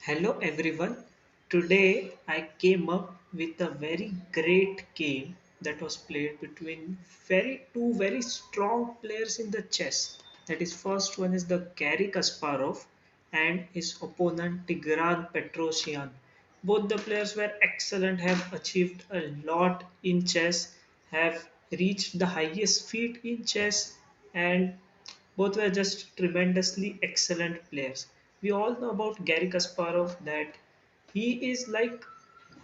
Hello everyone. Today I came up with a very great game that was played between two very strong players in the chess. That is, first one is the Garry Kasparov and his opponent Tigran Petrosian. Both the players were excellent, have achieved a lot in chess, have reached the highest feat in chess, and both were just tremendously excellent players. We all know about Garry Kasparov that he is like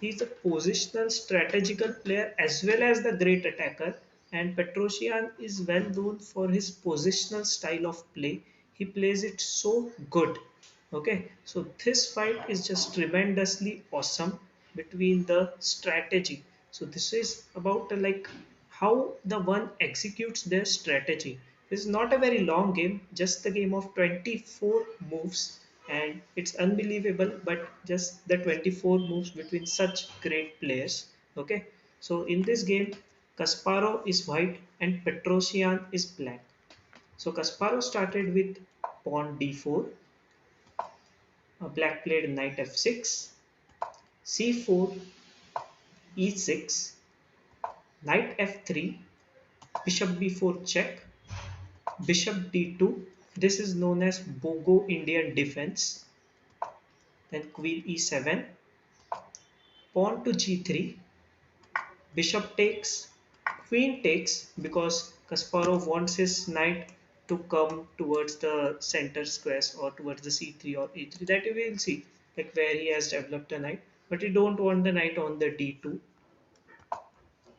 he's a positional strategical player as well as the great attacker, and Petrosian is well known for his positional style of play. He plays it so good. Okay, so this fight is just tremendously awesome between the strategy. So this is about like how the one executes their strategy. This is not a very long game, just the game of 24 moves, and it's unbelievable, but just the 24 moves between such great players. Okay, so in this game, Kasparov is white and Petrosian is black. So Kasparov started with pawn d4, black played knight f6, c4, e6, knight f3, bishop b4 check, bishop d2. This is known as Bogo Indian defense. Then queen e7, pawn to g3, bishop takes, queen takes because Kasparov wants his knight to come towards the center squares or towards the c3 or e3. That we will see, like where he has developed a knight. But you don't want the knight on the d2.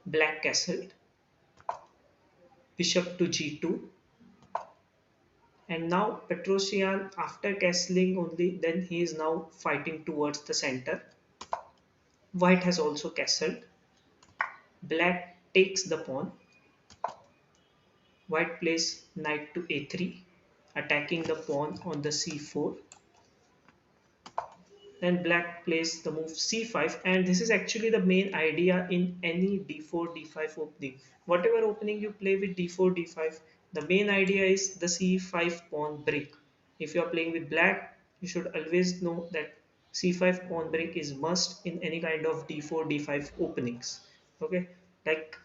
Black castled, bishop to g2, and now Petrosian, after castling only, then he is now fighting towards the center. White has also castled. Black takes the pawn. White plays knight to a3, attacking the pawn on the c4. Then black plays the move c5, and this is actually the main idea in any d4 d5 opening. Whatever opening you play with d4 d5, the main idea is the c5 pawn break. If you are playing with black, you should always know that c5 pawn break is must in any kind of d4 d5 openings. Okay, like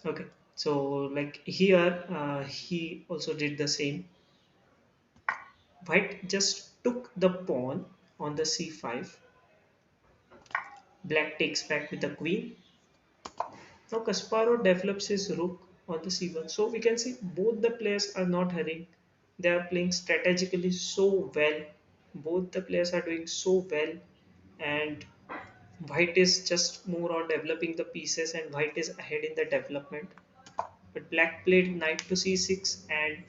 okay, so like here he also did the same. White just took the pawn on the c5. Black takes back with the queen. Now Kasparov develops his rook on the c1. So we can see both the players are not hurrying. They are playing strategically so well. Both the players are doing so well, and white is just more on developing the pieces, and white is ahead in the development. But black played knight to c6, and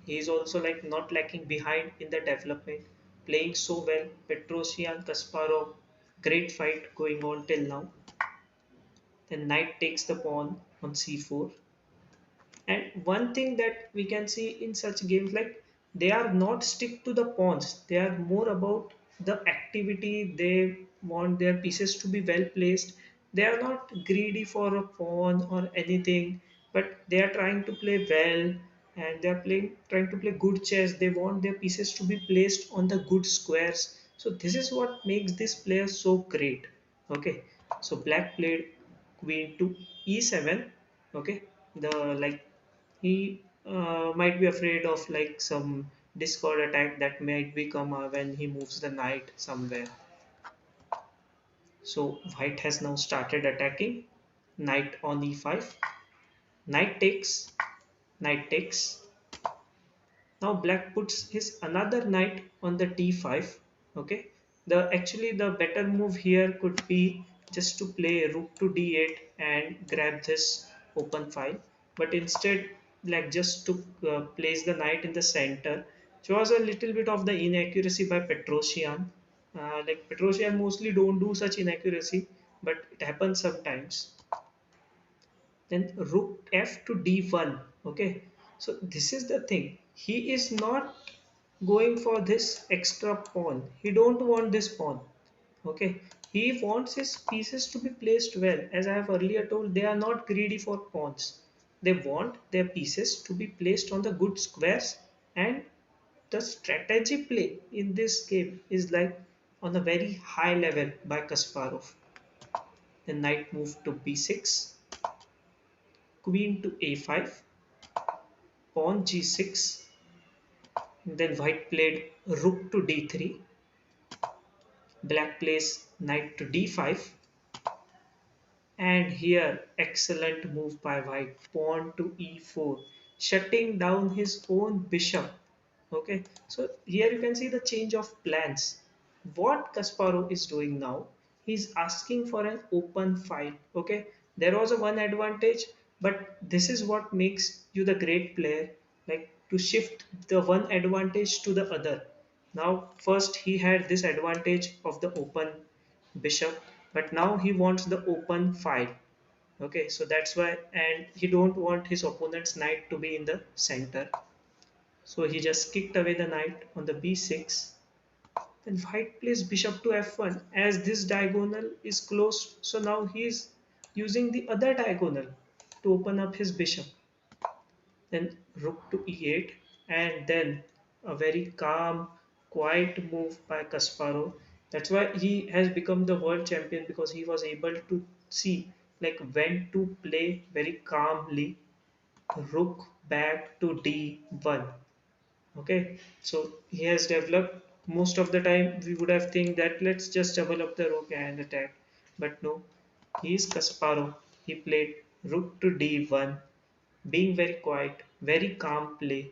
he is also like not lacking behind in the development, playing so well. Petrosian, Kasparov, great fight going on till now. Then knight takes the pawn on c4. And one thing that we can see in such games, like they are not stick to the pawns. They are more about the activity. They want their pieces to be well placed. They are not greedy for a pawn or anything, but they are trying to play well, and they are playing trying to play good chess. They want their pieces to be placed on the good squares. So this is what makes this player so great. Okay, so black played queen to e7. Okay, the like he might be afraid of like some discord attack that might become when he moves the knight somewhere. So white has now started attacking. Knight on e5. Knight takes. Knight takes. Now black puts his another knight on the d5. Okay. The actually the better move here could be just to play rook to d8 and grab this open file. But instead black just took place the knight in the center. Which was a little bit of the inaccuracy by Petrosian. Like Petrosian mostly don't do such inaccuracy, but it happens sometimes. Then rook f to d1. Okay, so this is the thing, he is not going for this extra pawn. He don't want this pawn. Okay, he wants his pieces to be placed well. As I have earlier told, they are not greedy for pawns. They want their pieces to be placed on the good squares, and the strategy play in this game is like on a very high level by Kasparov. Then knight moved to b6, queen to a5, pawn g6. Then white played rook to d3, black plays knight to d5, and here excellent move by white, pawn to e4, shutting down his own bishop. Okay, so here you can see the change of plans. What Kasparov is doing now, he's asking for an open fight. Okay, there was a one advantage, but this is what makes you the great player, like to shift the one advantage to the other. Now, first he had this advantage of the open bishop, but now he wants the open file. Okay, so that's why, and he don't want his opponent's knight to be in the center, so he just kicked away the knight on the b6. Then white plays bishop to f1 as this diagonal is closed, so now he is using the other diagonal to open up his bishop. Then rook to e8, and then a very calm, quiet move by Kasparov. That's why he has become the world champion, because he was able to see like when to play very calmly. Rook back to d1. Okay, so he has developed. Most of the time we would have think that let's just double up the rook and attack, but no, he is Kasparov. He played rook to d1, being very quiet, very calm play,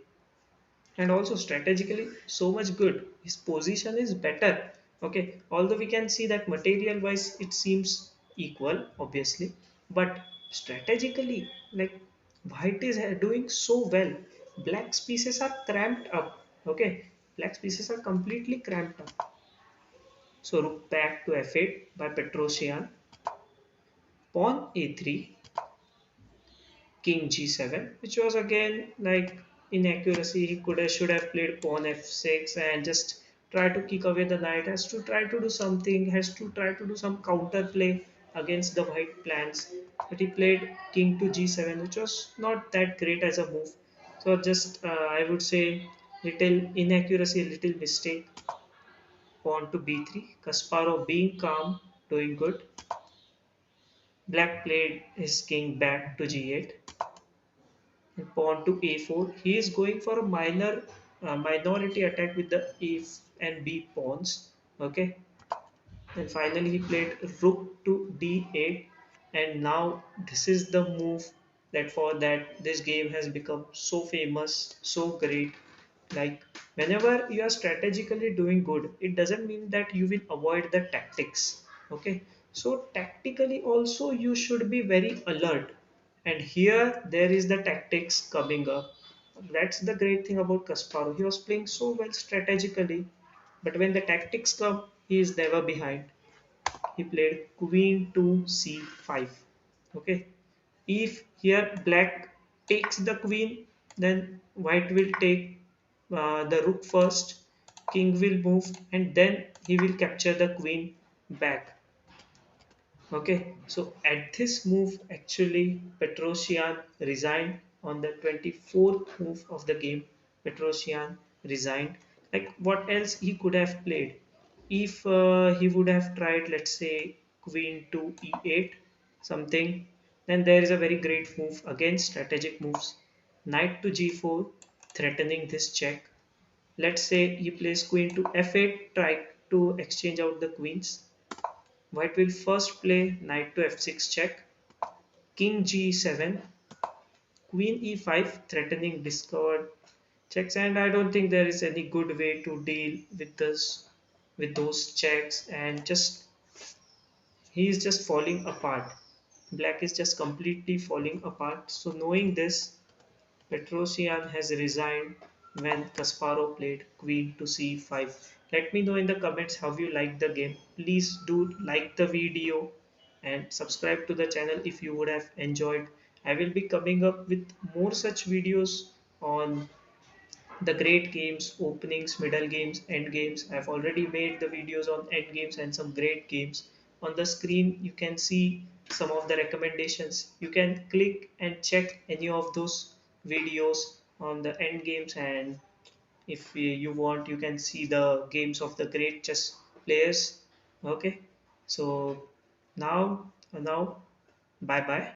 and also strategically so much good. His position is better. Okay, although we can see that material wise it seems equal, obviously, but strategically, like white is doing so well. Black's pieces are cramped up. Okay, black's pieces are completely cramped up. So rook back to f8 by Petrosian, pawn a3, king g7, which was again like inaccuracy. He could have should have played pawn f6 and just try to kick away the knight. Has to try to do something. Has to try to do some counter play against the white plans. But he played king to g7, which was not that great as a move. So just I would say little inaccuracy, little mistake. Pawn to b3. Kasparov being calm, doing good. Black played his king back to g8. And pawn to a4. He is going for a minority attack with the a and b pawns. Okay. And finally he played rook to d8, and now this is the move that for that this game has become so famous, so great. Like whenever you are strategically doing good, it doesn't mean that you will avoid the tactics. Okay, so tactically also you should be very alert, and here there is the tactics coming up. That's the great thing about Kasparov. He was playing so well strategically, but when the tactics come, he is never behind. He played queen to c5. Okay, if here black takes the queen, then white will take the rook first, king will move, and then he will capture the queen back. Okay, so at this move, actually, Petrosian resigned on the 24th move of the game. Petrosian resigned. Like, what else he could have played? If he would have tried, let's say, queen to e8, something, then there is a very great move. Again, strategic moves. Knight to g4, threatening this check. Let's say he plays queen to f8, try to exchange out the queens. White will first play knight to f6 check, king g7, queen e5 threatening discovered checks, and I don't think there is any good way to deal with this with those checks, and just he is just falling apart. Black is just completely falling apart. So knowing this, Petrosian has resigned when Kasparov played queen to c5. Let me know in the comments how you like the game. Please do like the video and subscribe to the channel if you would have enjoyed. I will be coming up with more such videos on the great games, openings, middle games, end games. I've already made the videos on end games and some great games. On the screen, you can see some of the recommendations. You can click and check any of those videos on the end games, and if you want, you can see the games of the great chess players. Okay, so now bye bye.